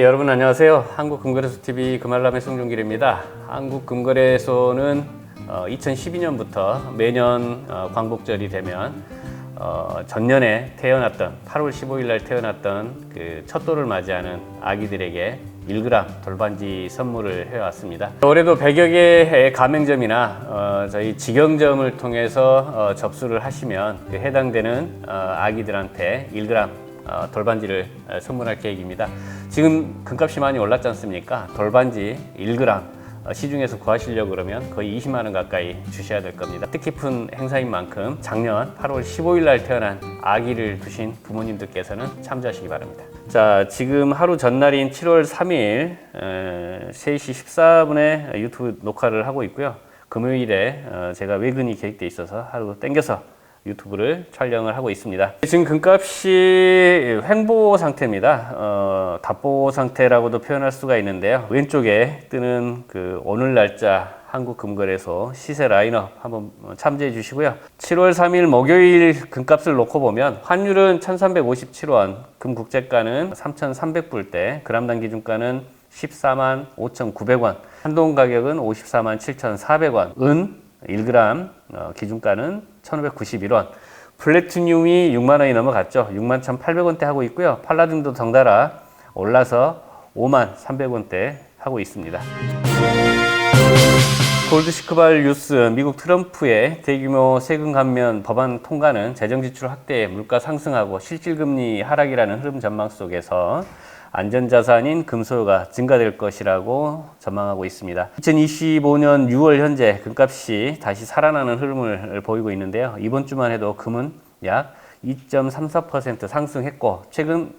여러분 안녕하세요. 한국금거래소TV 금알람의 송중길입니다. 한국금거래소는 2012년부터 매년 광복절이 되면 전년에 태어났던 8월 15일 날 태어났던 그 첫돌을 맞이하는 아기들에게 1g 돌반지 선물을 해왔습니다. 올해도 100여 개의 가맹점이나 저희 직영점을 통해서 접수를 하시면 그 해당되는 아기들한테 1g 돌반지를 선물할 계획입니다. 지금 금값이 많이 올랐지 않습니까? 돌반지 1g 시중에서 구하시려고 그러면 거의 20만 원 가까이 주셔야 될 겁니다. 뜻깊은 행사인 만큼 작년 8월 15일 날 태어난 아기를 두신 부모님들께서는 참조하시기 바랍니다. 자, 지금 하루 전날인 7월 3일 3시 14분에 유튜브 녹화를 하고 있고요. 금요일에 제가 외근이 계획되어 있어서 하루 땡겨서 유튜브를 촬영을 하고 있습니다. 지금 금값이 횡보 상태입니다. 답보 상태라고도 표현할 수가 있는데요. 왼쪽에 뜨는 그 오늘 날짜 한국금거래소 시세 라인업 한번 참조해 주시고요. 7월 3일 목요일 금값을 놓고 보면 환율은 1357원, 금국제가는 3300불대, 그람당 기준가는 145만 5,900원, 한동 가격은 547만 7,400원, 은 1g 기준가는 1,591원, 플래티늄이 6만 원이 넘어갔죠. 6만 1,800원대 하고 있고요. 팔라딘도 덩달아 올라서 5만 300원대 하고 있습니다. 골드시크발 뉴스, 미국 트럼프의 대규모 세금 감면 법안 통과는 재정지출 확대에 물가 상승하고 실질금리 하락이라는 흐름 전망 속에서 안전자산인 금소요가 증가될 것이라고 전망하고 있습니다. 2025년 6월 현재 금값이 다시 살아나는 흐름을 보이고 있는데요. 이번 주만 해도 금은 약 2.34% 상승했고 최근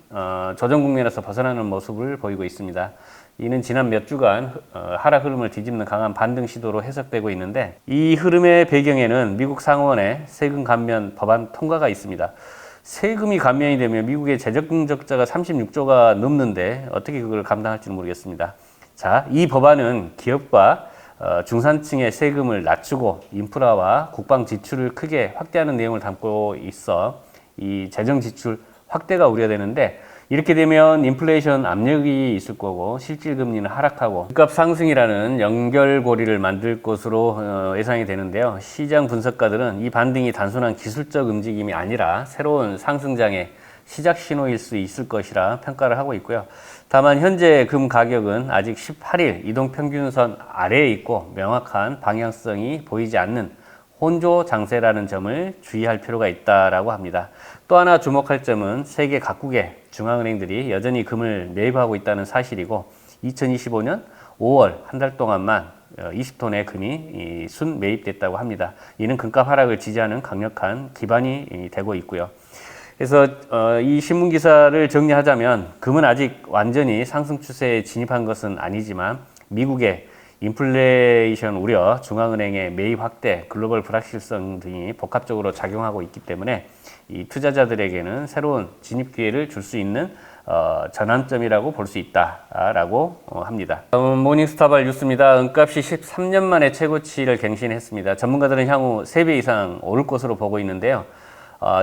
조정 국면에서 벗어나는 모습을 보이고 있습니다. 이는 지난 몇 주간 하락 흐름을 뒤집는 강한 반등 시도로 해석되고 있는데, 이 흐름의 배경에는 미국 상원의 세금 감면 법안 통과가 있습니다. 세금이 감면이 되면 미국의 재정 적자가 36조가 넘는데 어떻게 그걸 감당할지는 모르겠습니다. 자, 이 법안은 기업과 중산층의 세금을 낮추고 인프라와 국방 지출을 크게 확대하는 내용을 담고 있어 이 재정 지출 확대가 우려되는데, 이렇게 되면 인플레이션 압력이 있을 거고 실질 금리는 하락하고 집값 상승이라는 연결고리를 만들 것으로 예상이 되는데요. 시장 분석가들은 이 반등이 단순한 기술적 움직임이 아니라 새로운 상승장의 시작 신호일 수 있을 것이라 평가를 하고 있고요. 다만 현재 금 가격은 아직 18일 이동평균선 아래에 있고 명확한 방향성이 보이지 않는 혼조 장세라는 점을 주의할 필요가 있다라고 합니다. 또 하나 주목할 점은 세계 각국의 중앙은행들이 여전히 금을 매입하고 있다는 사실이고, 2025년 5월 한 달 동안만 20톤의 금이 순 매입됐다고 합니다. 이는 금값 하락을 지지하는 강력한 기반이 되고 있고요. 그래서 이 신문 기사를 정리하자면, 금은 아직 완전히 상승 추세에 진입한 것은 아니지만 미국의 인플레이션 우려, 중앙은행의 매입 확대, 글로벌 불확실성 등이 복합적으로 작용하고 있기 때문에 이 투자자들에게는 새로운 진입 기회를 줄 수 있는 전환점이라고 볼 수 있다라고 합니다. 다음은 모닝스타발 뉴스입니다. 은값이 13년 만에 최고치를 갱신했습니다. 전문가들은 향후 3배 이상 오를 것으로 보고 있는데요.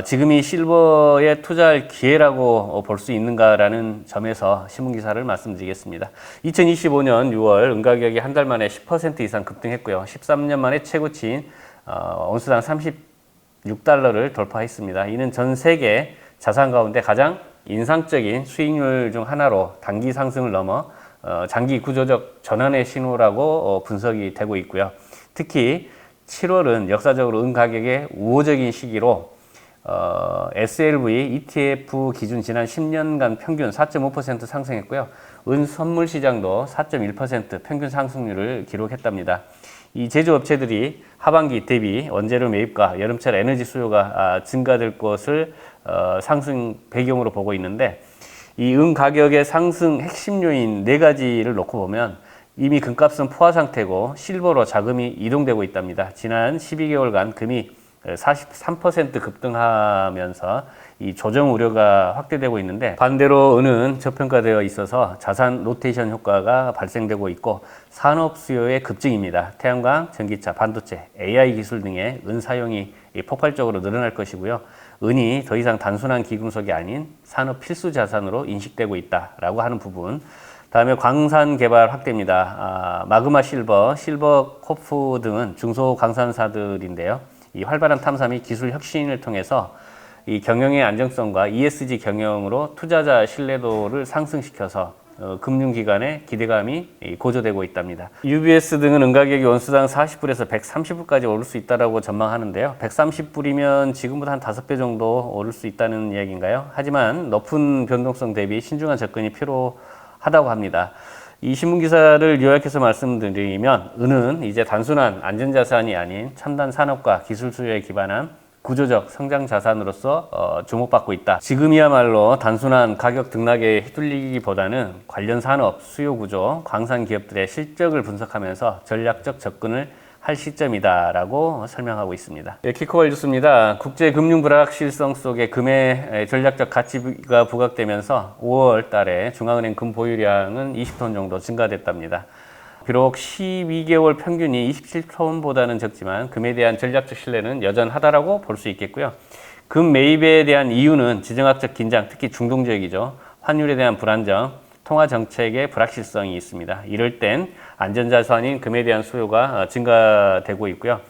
지금이 실버에 투자할 기회라고 볼 수 있는가라는 점에서 신문기사를 말씀드리겠습니다. 2025년 6월 은가격이 한 달 만에 10% 이상 급등했고요. 13년 만에 최고치인 온스당 36달러를 돌파했습니다. 이는 전 세계 자산 가운데 가장 인상적인 수익률 중 하나로 단기 상승을 넘어 장기 구조적 전환의 신호라고 분석이 되고 있고요. 특히 7월은 역사적으로 은 가격의 우호적인 시기로 SLV ETF 기준 지난 10년간 평균 4.5% 상승했고요. 은 선물 시장도 4.1% 평균 상승률을 기록했답니다. 이 제조업체들이 하반기 대비 원재료 매입과 여름철 에너지 수요가 증가될 것을 상승 배경으로 보고 있는데, 이 은 가격의 상승 핵심 요인 4가지를 놓고 보면 이미 금값은 포화 상태고 실버로 자금이 이동되고 있답니다. 지난 12개월간 금이 43% 급등하면서 이 조정 우려가 확대되고 있는데, 반대로 은은 저평가되어 있어서 자산 로테이션 효과가 발생되고 있고 산업 수요의 급증입니다. 태양광, 전기차, 반도체, AI 기술 등의 은 사용이 폭발적으로 늘어날 것이고요. 은이 더 이상 단순한 기금속이 아닌 산업 필수 자산으로 인식되고 있다라고 하는 부분, 다음에 광산 개발 확대입니다. 마그마 실버, 실버 코프 등은 중소 광산사들인데요. 이 활발한 탐사 및 기술 혁신을 통해서 이 경영의 안정성과 ESG 경영으로 투자자 신뢰도를 상승시켜서 금융기관의 기대감이 고조되고 있답니다. UBS 등은 은가격이 원수당 40불에서 130불까지 오를 수 있다고 전망하는데요. 130불이면 지금보다 한 5배 정도 오를 수 있다는 이야기인가요? 하지만 높은 변동성 대비 신중한 접근이 필요하다고 합니다. 이 신문기사를 요약해서 말씀드리면 은은 이제 단순한 안전자산이 아닌 첨단 산업과 기술 수요에 기반한 구조적 성장 자산으로서 주목받고 있다. 지금이야말로 단순한 가격 등락에 휘둘리기보다는 관련 산업, 수요 구조, 광산 기업들의 실적을 분석하면서 전략적 접근을 할 시점이다라고 설명하고 있습니다. 키코발 뉴스입니다. 국제 금융 불확실성 속에 금의 전략적 가치가 부각되면서 5월 달에 중앙은행 금 보유량은 20톤 정도 증가됐답니다. 비록 12개월 평균이 27톤보다는 적지만 금에 대한 전략적 신뢰는 여전하다라고 볼 수 있겠고요. 금 매입에 대한 이유는 지정학적 긴장, 특히 중동 지역이죠. 환율에 대한 불안정, 통화 정책의 불확실성이 있습니다. 이럴 땐 안전자산인 금에 대한 수요가 증가되고 있고요.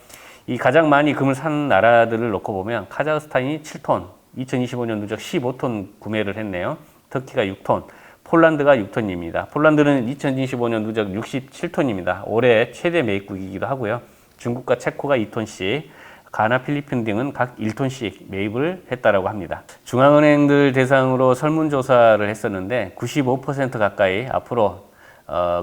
이 가장 많이 금을 산 나라들을 놓고 보면 카자흐스탄이 7톤, 2025년 누적 15톤 구매를 했네요. 터키가 6톤. 폴란드가 6톤입니다. 폴란드는 2025년 누적 67톤입니다. 올해 최대 매입국이기도 하고요. 중국과 체코가 2톤씩, 가나, 필리핀 등은 각 1톤씩 매입을 했다라고 합니다. 중앙은행들 대상으로 설문조사를 했었는데 95% 가까이 앞으로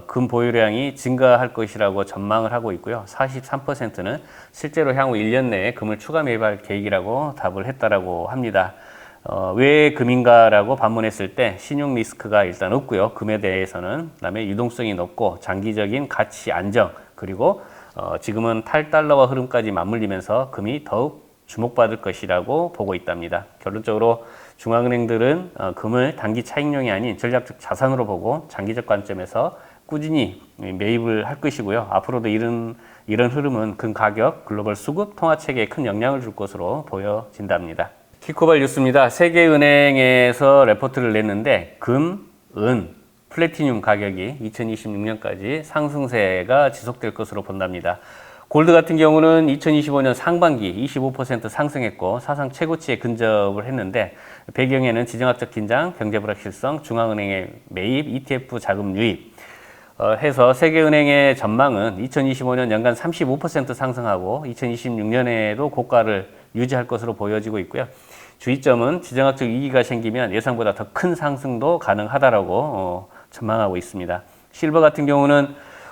금 보유량이 증가할 것이라고 전망을 하고 있고요. 43%는 실제로 향후 1년 내에 금을 추가 매입할 계획이라고 답을 했다라고 합니다. 왜 금인가라고 반문했을 때 신용 리스크가 일단 없고요. 금에 대해서는 그다음에 유동성이 높고 장기적인 가치 안정, 그리고 지금은 탈달러와 흐름까지 맞물리면서 금이 더욱 주목받을 것이라고 보고 있답니다. 결론적으로 중앙은행들은 금을 단기 차익용이 아닌 전략적 자산으로 보고 장기적 관점에서 꾸준히 매입을 할 것이고요. 앞으로도 이런 흐름은 금 가격, 글로벌 수급, 통화 체계에 큰 영향을 줄 것으로 보여진답니다. 키코발 뉴스입니다. 세계은행에서 레포트를 냈는데 금, 은, 플래티늄 가격이 2026년까지 상승세가 지속될 것으로 본답니다. 골드 같은 경우는 2025년 상반기 25% 상승했고 사상 최고치에 근접을 했는데 배경에는 지정학적 긴장, 경제 불확실성, 중앙은행의 매입, ETF 자금 유입 해서 세계은행의 전망은 2025년 연간 35% 상승하고 2026년에도 고가를 유지할 것으로 보여지고 있고요. 주의점은 지정학적 위기가 생기면 예상보다 더 큰 상승도 가능하다라고 전망하고 있습니다. 실버 같은 경우는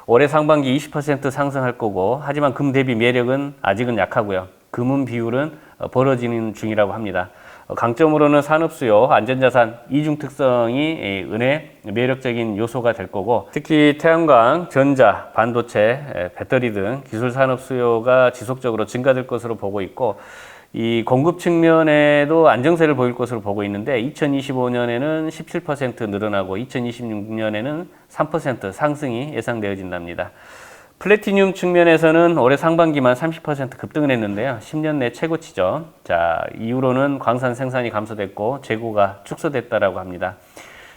올해 상반기 20% 상승할 거고 하지만 금 대비 매력은 아직은 약하고요. 금은 비율은 벌어지는 중이라고 합니다. 강점으로는 산업수요, 안전자산, 이중 특성이 은의 매력적인 요소가 될 거고 특히 태양광, 전자, 반도체, 배터리 등 기술 산업 수요가 지속적으로 증가될 것으로 보고 있고 이 공급 측면에도 안정세를 보일 것으로 보고 있는데 2025년에는 17% 늘어나고 2026년에는 3% 상승이 예상되어진답니다. 플래티늄 측면에서는 올해 상반기만 30% 급등을 했는데요. 10년 내 최고치죠. 자, 이후로는 광산 생산이 감소됐고 재고가 축소됐다라고 합니다.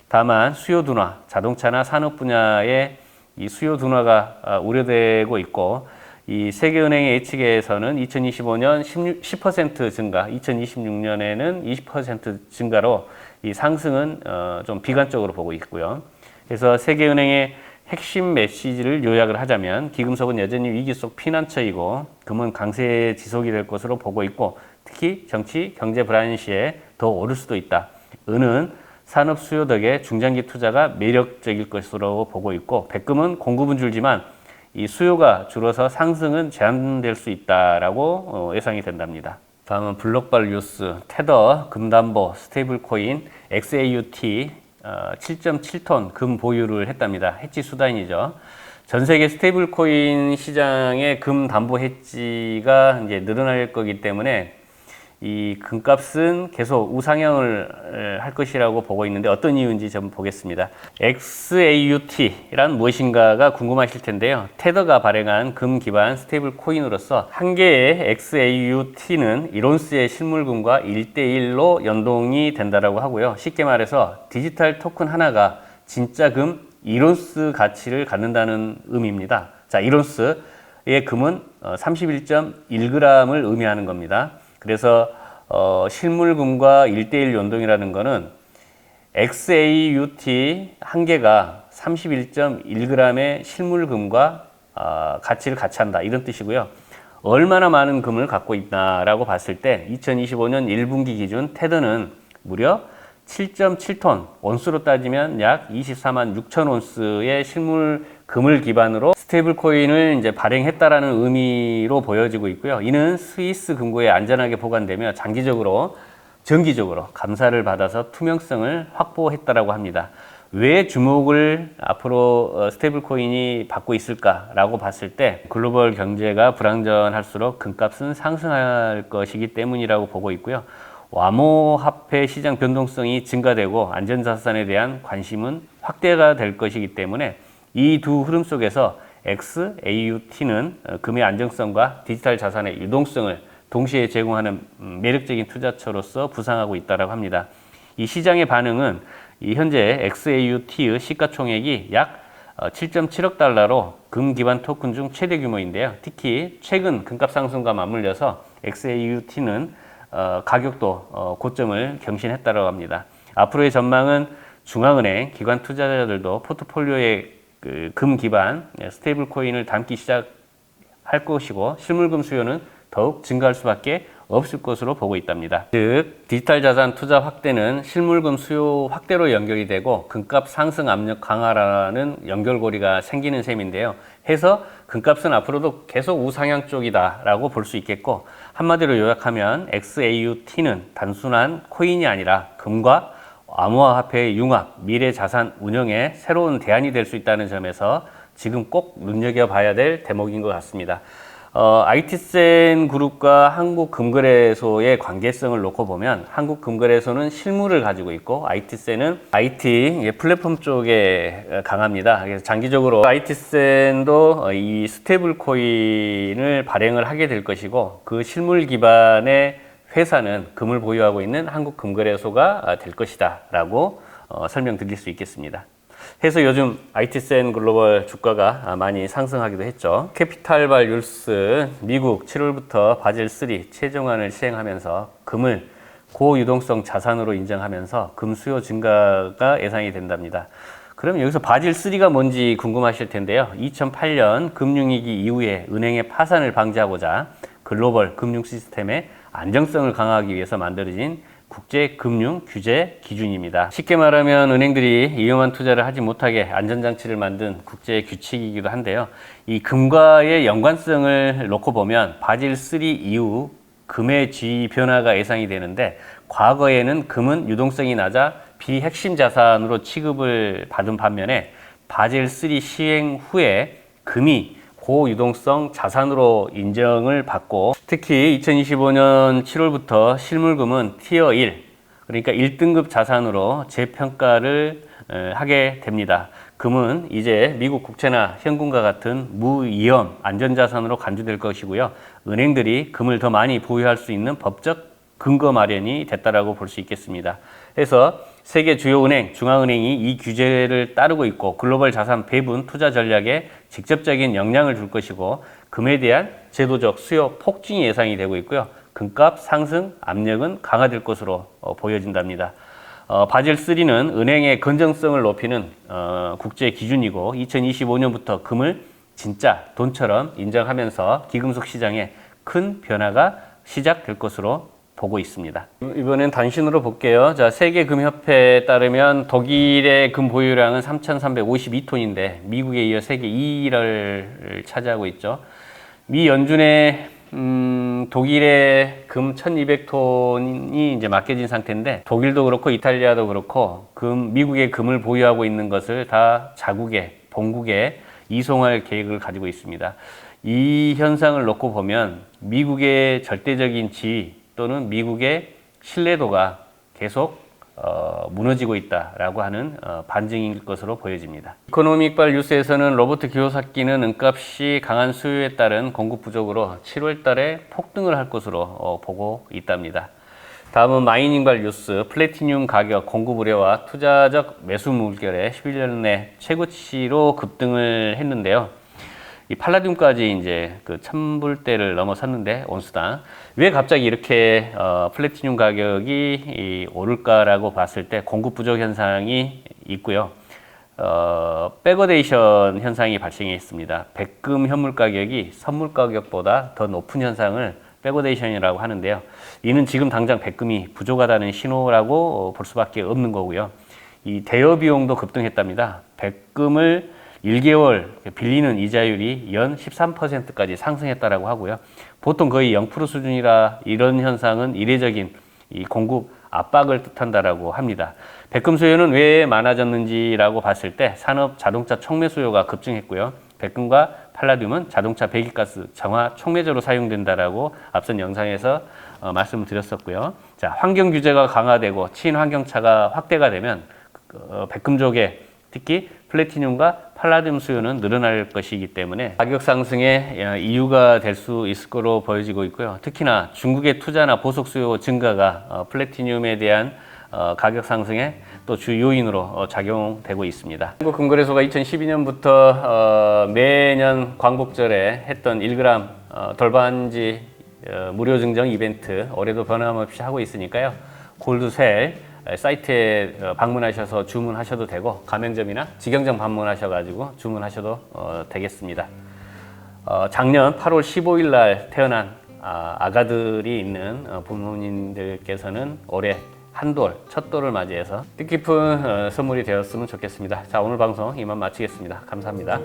다만 수요 둔화, 자동차나 산업 분야의 이 수요 둔화가 우려되고 있고 이 세계은행의 예측에서는 2025년 10% 증가, 2026년에는 20% 증가로 이 상승은 좀 비관적으로 보고 있고요. 그래서 세계은행의 핵심 메시지를 요약을 하자면 기금속은 여전히 위기 속 피난처이고 금은 강세 지속이 될 것으로 보고 있고 특히 정치, 경제 불안 시에 더 오를 수도 있다. 은은 산업 수요 덕에 중장기 투자가 매력적일 것으로 보고 있고 백금은 공급은 줄지만 이 수요가 줄어서 상승은 제한될 수 있다라고 예상이 된답니다. 다음은 블록발 뉴스, 테더, 금담보, 스테이블 코인, XAUT 7.7톤 금 보유를 했답니다. 해지 수단이죠. 전 세계 스테이블 코인 시장의 금 담보 해지가 이제 늘어날 거기 때문에 이 금값은 계속 우상향을 할 것이라고 보고 있는데 어떤 이유인지 좀 보겠습니다. XAUT란 무엇인가가 궁금하실 텐데요. 테더가 발행한 금 기반 스테이블 코인으로서 한 개의 XAUT는 이론스의 실물금과 1대1로 연동이 된다라고 하고요. 쉽게 말해서 디지털 토큰 하나가 진짜 금 2온스 가치를 갖는다는 의미입니다. 자, 1온스의 금은 31.1g을 의미하는 겁니다. 그래서 실물금과 1대1 연동이라는 거는 XAUT 한 개가 31.1g의 실물금과 가치를 같이 한다, 이런 뜻이고요. 얼마나 많은 금을 갖고 있다라고 봤을 때 2025년 1분기 기준 테더는 무려 7.7톤, 온수로 따지면 약 24만 6천 온스의 실물 금을 기반으로 스테이블 코인을 이제 발행했다라는 의미로 보여지고 있고요. 이는 스위스 금고에 안전하게 보관되며 정기적으로 감사를 받아서 투명성을 확보했다라고 합니다. 왜 주목을 앞으로 스테이블 코인이 받고 있을까라고 봤을 때 글로벌 경제가 불안정할수록 금값은 상승할 것이기 때문이라고 보고 있고요. 암호화폐 시장 변동성이 증가되고 안전자산에 대한 관심은 확대가 될 것이기 때문에 이 두 흐름 속에서 XAUT는 금의 안정성과 디지털 자산의 유동성을 동시에 제공하는 매력적인 투자처로서 부상하고 있다고 합니다. 이 시장의 반응은 현재 XAUT의 시가총액이 약 7.7억 달러로 금 기반 토큰 중 최대 규모인데요. 특히 최근 금값 상승과 맞물려서 XAUT는 가격도 고점을 경신했다고 합니다. 앞으로의 전망은 중앙은행, 기관 투자자들도 포트폴리오에 금 기반 스테이블 코인을 담기 시작할 것이고 실물금 수요는 더욱 증가할 수밖에 없을 것으로 보고 있답니다. 즉, 디지털 자산 투자 확대는 실물금 수요 확대로 연결이 되고 금값 상승 압력 강화라는 연결고리가 생기는 셈인데요. 해서 금값은 앞으로도 계속 우상향 쪽이다라고 볼 수 있겠고, 한마디로 요약하면 XAUT는 단순한 코인이 아니라 금과 암호화폐의 융합, 미래 자산 운영의 새로운 대안이 될 수 있다는 점에서 지금 꼭 눈여겨봐야 될 대목인 것 같습니다. IT센 그룹과 한국금거래소의 관계성을 놓고 보면 한국금거래소는 실물을 가지고 있고 IT센은 IT 플랫폼 쪽에 강합니다. 그래서 장기적으로 IT센도 이 스테이블 코인을 발행을 하게 될 것이고 그 실물 기반의 회사는 금을 보유하고 있는 한국금거래소가 될 것이다 라고 설명드릴 수 있겠습니다. 해서 요즘 IT센 글로벌 주가가 많이 상승하기도 했죠. 캐피탈발 뉴스, 미국 7월부터 바젤3 최종안을 시행하면서 금을 고유동성 자산으로 인정하면서 금 수요 증가가 예상이 된답니다. 그럼 여기서 바젤3가 뭔지 궁금하실 텐데요. 2008년 금융위기 이후에 은행의 파산을 방지하고자 글로벌 금융 시스템의 안정성을 강화하기 위해서 만들어진 국제금융 규제 기준입니다. 쉽게 말하면 은행들이 위험한 투자를 하지 못하게 안전장치를 만든 국제 규칙이기도 한데요. 이 금과의 연관성을 놓고 보면 바젤3 이후 금의 지위 변화가 예상이 되는데 과거에는 금은 유동성이 낮아 비핵심 자산으로 취급을 받은 반면에 바젤3 시행 후에 금이 고유동성 자산으로 인정을 받고 특히 2025년 7월부터 실물금은 티어 1, 그러니까 1등급 자산으로 재평가를 하게 됩니다. 금은 이제 미국 국채나 현금과 같은 무위험 안전자산으로 간주될 것이고요. 은행들이 금을 더 많이 보유할 수 있는 법적 근거 마련이 됐다라고 볼 수 있겠습니다. 그래서 세계 주요 은행, 중앙은행이 이 규제를 따르고 있고 글로벌 자산 배분 투자 전략에 직접적인 영향을 줄 것이고 금에 대한 제도적 수요 폭증이 예상이 되고 있고요. 금값 상승 압력은 강화될 것으로 보여진답니다. 바젤3는 은행의 건전성을 높이는 국제 기준이고 2025년부터 금을 진짜 돈처럼 인정하면서 기금속 시장에 큰 변화가 시작될 것으로 보고 있습니다. 이번엔 단신으로 볼게요. 자, 세계금협회에 따르면 독일의 금 보유량은 3,352톤인데 미국에 이어 세계 2위를 차지하고 있죠. 미 연준의 독일의 금 1,200톤이 이제 맡겨진 상태인데 독일도 그렇고 이탈리아도 그렇고 미국의 금을 보유하고 있는 것을 다 자국의 본국에 이송할 계획을 가지고 있습니다. 이 현상을 놓고 보면 미국의 절대적인 지위 또는 미국의 신뢰도가 계속 무너지고 있다라고 하는 반증일 것으로 보여집니다. 이코노믹발 뉴스에서는 로버트 기요사키는 은값이 강한 수요에 따른 공급 부족으로 7월 달에 폭등을 할 것으로 보고 있답니다. 다음은 마이닝발 뉴스. 플래티늄 가격 공급 우려와 투자적 매수 물결에 11년 내 최고치로 급등을 했는데요. 이 팔라듐까지 이제 그 1000불대를 넘어섰는데 온수당 왜 갑자기 이렇게 플래티늄 가격이 오를까라고 봤을 때 공급 부족 현상이 있고요. 백어데이션 현상이 발생했습니다. 백금 현물 가격이 선물 가격보다 더 높은 현상을 백어데이션이라고 하는데요. 이는 지금 당장 백금이 부족하다는 신호라고 볼 수밖에 없는 거고요. 이 대여 비용도 급등했답니다. 백금을 1개월 빌리는 이자율이 연 13%까지 상승했다라고 하고요. 보통 거의 0% 수준이라 이런 현상은 이례적인 이 공급 압박을 뜻한다라고 합니다. 백금 수요는 왜 많아졌는지라고 봤을 때 산업 자동차 촉매 수요가 급증했고요. 백금과 팔라듐은 자동차 배기가스 정화 촉매제로 사용된다라고 앞선 영상에서 말씀을 드렸었고요. 자, 환경 규제가 강화되고 친환경차가 확대가 되면 백금족의 특히 플래티늄과 팔라듐 수요는 늘어날 것이기 때문에 가격 상승의 이유가 될 수 있을 거로 보여지고 있고요. 특히나 중국의 투자나 보석 수요 증가가 플래티늄에 대한 가격 상승의 또 주 요인으로 작용되고 있습니다. 한국금거래소가 2012년부터 매년 광복절에 했던 1g 돌반지 무료 증정 이벤트 올해도 변함없이 하고 있으니까요. 골드셀 사이트에 방문하셔서 주문하셔도 되고 가맹점이나 직영점 방문하셔가지고 주문하셔도 되겠습니다. 작년 8월 15일 날 태어난 아가들이 있는 부모님들께서는 올해 한돌, 첫돌을 맞이해서 뜻깊은 선물이 되었으면 좋겠습니다. 자, 오늘 방송 이만 마치겠습니다. 감사합니다.